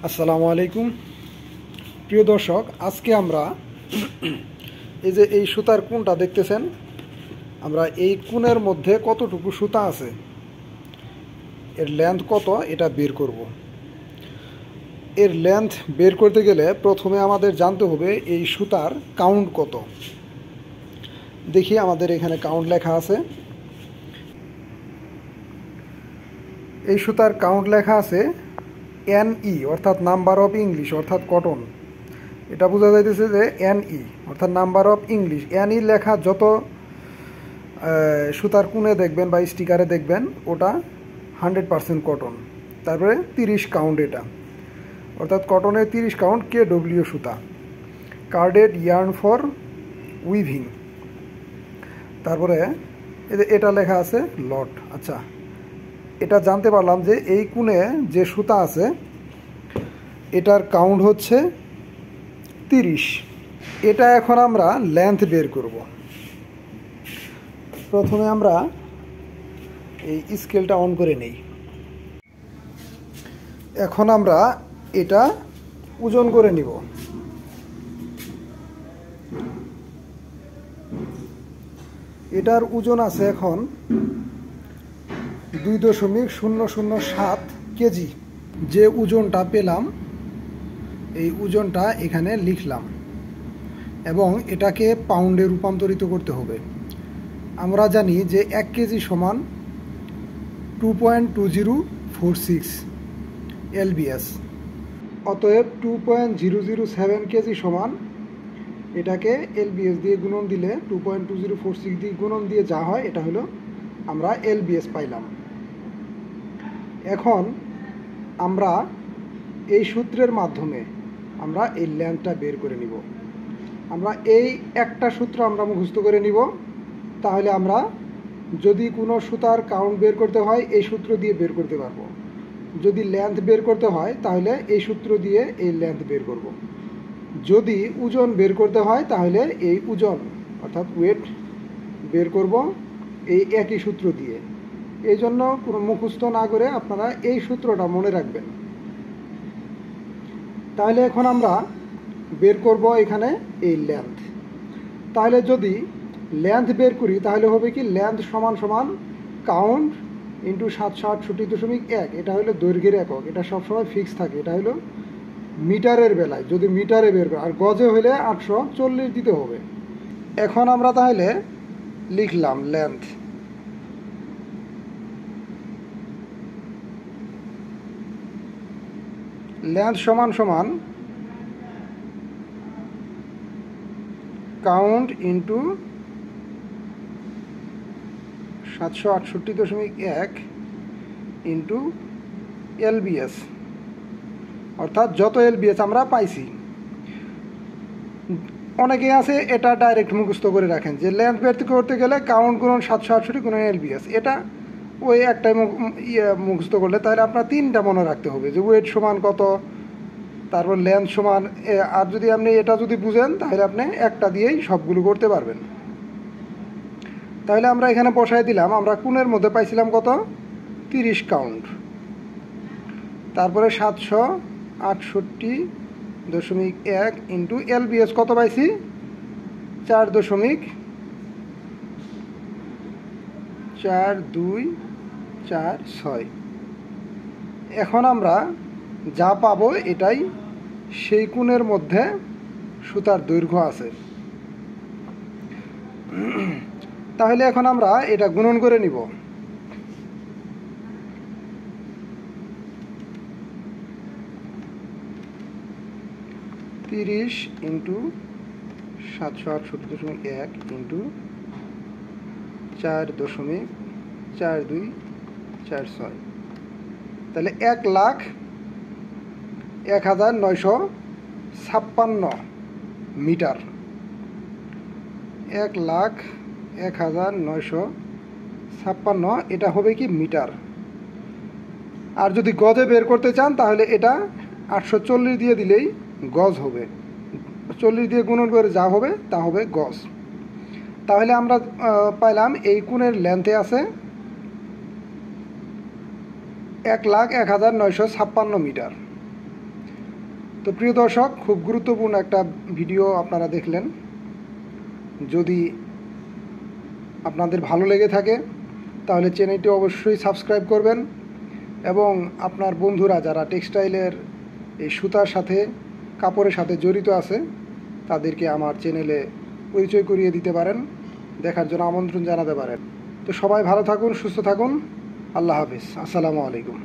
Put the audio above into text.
আসসালামু আলাইকুম প্রিয় দর্শক, আজকে আমরা এই সুতার কোণটা দেখতেছেন, আমরা এই কোণের মধ্যে কতটুকু সুতা আছে, এর লেন্থ কত, এটা বের করব। এর লেন্থ বের করতে গেলে প্রথমে আমাদের জানতে হবে এই সুতার কাউন্ট কত। দেখি আমাদের এখানে কাউন্ট লেখা আছে। এই সুতার কাউন্ট লেখা আছে NE, অর্থাৎ নাম্বার অফ ইংলিশ, অর্থাৎ কটন। এটা বোঝা যাইতেছে যে NE অর্থাৎ নাম্বার অফ ইংলিশ। NE লেখা যত সুতার কোণে দেখবেন বা স্টিকারে দেখবেন, ওটা 100% কটন। তারপরে 30 কাউন্ট, এটা অর্থাৎ কটনের 30 কাউন্ট KW সুতা, কার্ডেড ইয়ার্ন ফর উইভিং। তারপরে এটা লেখা আছে লট। আচ্ছা, এটা জানতে পারলাম যে এই কোণে যে সুতা আছে এটার কাউন্ট হচ্ছে 30। এটা এখন আমরা লেন্থ বের করব। প্রথমে আমরা এই স্কেলটা অন করে নেই। এখন আমরা এটা ওজন করে নিব। এটার ওজন আছে এখন 2.007 কেজি। যে ওজনটা পেলাম এই ওজনটা এখানে লিখলাম এবং এটাকে পাউন্ডে রূপান্তরিত করতে হবে। আমরা জানি যে 1 কেজি সমান 2.2046 LBS। অতএব 2.007 কেজি সমান, এটাকে LBS দিয়ে গুণন দিলে 2.2046 দিয়ে গুণন দিয়ে যা হয় এটা হলো আমরা LBS পাইলাম। এখন আমরা এই সূত্রের মাধ্যমে আমরা এই লেন্থটা বের করে নিব। আমরা এই একটা সূত্র আমরা মুখস্থ করে নিব, তাহলে আমরা যদি কোনো সুতার কাউন্ট বের করতে হয় এই সূত্র দিয়ে বের করতে পারবো। যদি লেন্থ বের করতে হয় তাহলে এই সূত্র দিয়ে এই লেন্থ বের করব। যদি ওজন বের করতে হয় তাহলে এই ওজন অর্থাৎ ওয়েট বের করব এই একই সূত্র দিয়ে। এই জন্য কোনো মুখস্থ না করে আপনারা এই সূত্রটা মনে রাখবেন। তাহলে এখন আমরা বের করব এখানে এই লেন্থ। তাহলে যদি লেন্থ বের করি তাহলে হবে কি, লেন্থ সমান সমান কাউন্ট ইন্টু 768.1। এটা হলো দৈর্ঘ্যের একক, এটা সবসময় ফিক্স থাকে। এটা হলো মিটারের বেলায়, যদি মিটারে বের করি, আর গজে হলে 840 দিতে হবে। এখন আমরা তাহলে লিখলাম লেন্থ। লেন্থ সমান সমান কাউন্ট ইন্টু 768.1 ইন্টু LBS, অর্থাৎ যত LBS আমরা পাইছি। অনেকে আছে এটা ডাইরেক্ট মুখস্থ করে রাখেন যে লেন্থ বের করতে গেলে কাউন্ট গুণন 768 গুণন LBS। এটা ওই একটাই মুখস্থ করলে, তাহলে আপনার 3টা মনে রাখতে হবে যে ওয়েট সমান কত, তারপর লেন্থ সমান। আর যদি আপনি এটা যদি বুঝেন তাহলে আপনি একটা দিয়েই সবগুলো করতে পারবেন। তাহলে আমরা এখানে বসায় দিলাম, আমরা কোণের মধ্যে পাইছিলাম কত, 30 কাউন্ট। তারপরে 768.1 ইন্টু LBS কত পাইছি, 4.4246। এখন আমরা যা পাবো এটাই সেই কোণের মধ্যে সুতার দৈর্ঘ্য আছে। তাহলে এখন আমরা এটা গুণন করে নিব। তিরিশ ইন্টু 768.1 ইন্টু 4.4246, তাহলে 1,01,956 মিটার। 1,01,956, এটা হবে কি মিটার। আর যদি গজে বের করতে চান তাহলে এটা 840 দিয়ে দিলেই গজ হবে। 40 দিয়ে গুণন করে যা হবে তা হবে গজ। তাহলে আমরা পাইলাম এই কোণের লেন্থে আছে 1,01,956 মিটার। তো প্রিয় দর্শক, খুব গুরুত্বপূর্ণ একটা ভিডিও আপনারা দেখলেন। যদি আপনাদের ভালো লেগে থাকে তাহলে চ্যানেলটি অবশ্যই সাবস্ক্রাইব করবেন এবং আপনার বন্ধুরা যারা টেক্সটাইলের এই সুতার সাথে কাপড়ের সাথে জড়িত আছে তাদেরকে আমার চ্যানেলে পরিচয় করিয়ে দিতে পারেন, দেখার জন্য আমন্ত্রণ জানাতে পারেন। তো সবাই ভালো থাকুন, সুস্থ থাকুন। আল্লাহ হাফিজ। আসসালামু আলাইকুম।